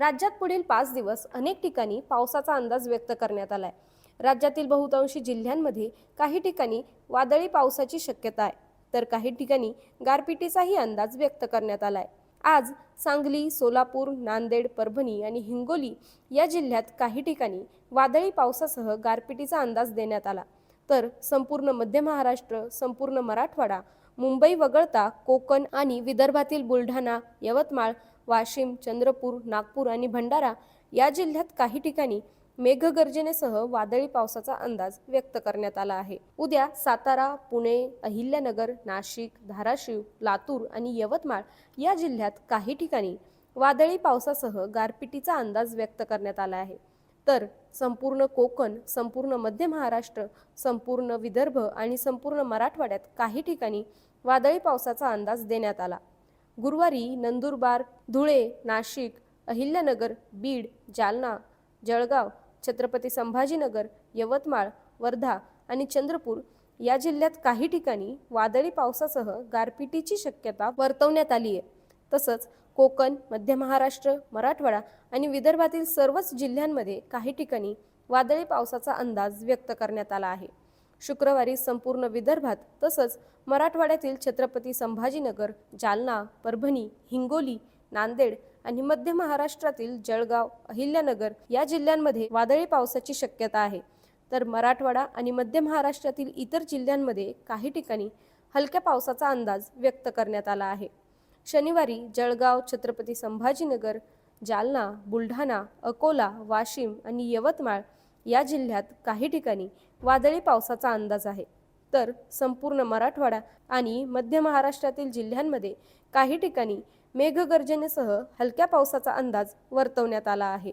राज्यात पुढील 5 दिवस अनेक ठिकाणी पावसाचा अंदाज व्यक्त करण्यात आलाय। राज्यातील बहुतांशी जिल्ह्यांमध्ये काही ठिकाणी वादळी पावसाची शक्यता आहे, तर काही ठिकाणी गारपिटीचाही अंदाज व्यक्त करण्यात आलाय। आज सांगली, सोलापूर, नांदेड, परभणी आणि हिंगोली या जिल्ह्यात काही ठिकाणी वादळी पावसासह गारपिटीचा अंदाज देण्यात आला। तर संपूर्ण मध्य महाराष्ट्र, संपूर्ण मराठवाडा, मुंबई वगळता कोकण आणि विदर्भातील बुलढाणा, यवतमाळ, वाशिम, चंद्रपूर, नागपूर आणि भंडारा या जिल्ह्यात काही ठिकाणी मेघगर्जनेसह वादळी पावसाचा अंदाज व्यक्त करण्यात आला आहे। उद्या सातारा, पुणे, अहिल्यानगर, नाशिक, धाराशिव, लातूर आणि यवतमाळ या जिल्ह्यात काही ठिकाणी वादळी पावसासह गारपिटीचा अंदाज व्यक्त करण्यात आला आहे। तर संपूर्ण कोकण, संपूर्ण मध्य महाराष्ट्र, संपूर्ण विदर्भ आणि संपूर्ण मराठवाड्यात काही ठिकाणी वादळी पावसाचा अंदाज देण्यात आला। गुरुवारी नंदुरबार, धुळे, नाशिक, अहिल्यानगर, बीड, जालना, जळगाव, छत्रपती संभाजीनगर, यवतमाळ, वर्धा आणि चंद्रपूर या जिल्ह्यात काही ठिकाणी वादळी पावसासह गारपिटीची शक्यता वर्तवण्यात आली आहे। तसंच कोकण, मध्य महाराष्ट्र, मराठवाडा आणि विदर्भातील सर्वच जिल्ह्यांमध्ये काही ठिकाणी वादळी पावसाचा अंदाज व्यक्त करण्यात आला आहे। शुक्रवारी संपूर्ण विदर्भात तसंच मराठवाड्यातील छत्रपती संभाजीनगर, जालना, परभणी, हिंगोली, नांदेड आणि मध्य महाराष्ट्रातील जळगाव, अहिल्यानगर या जिल्ह्यांमध्ये वादळी पावसाची शक्यता आहे। तर मराठवाडा आणि मध्य महाराष्ट्रातील इतर जिल्ह्यांमध्ये काही ठिकाणी हलक्या पावसाचा अंदाज व्यक्त करण्यात आला आहे। शनिवारी जळगाव, छत्रपती संभाजीनगर, जालना, बुलढाणा, अकोला, वाशिम आणि यवतमाळ या जिल्ह्यात काही ठिकाणी वादळी पावसाचा अंदाज आहे। तर संपूर्ण मराठवाडा आणि मध्य महाराष्ट्रातील जिल्ह्यांमध्ये काही ठिकाणी मेघगर्जनेसह हलक्या पावसाचा अंदाज वर्तवण्यात आला आहे।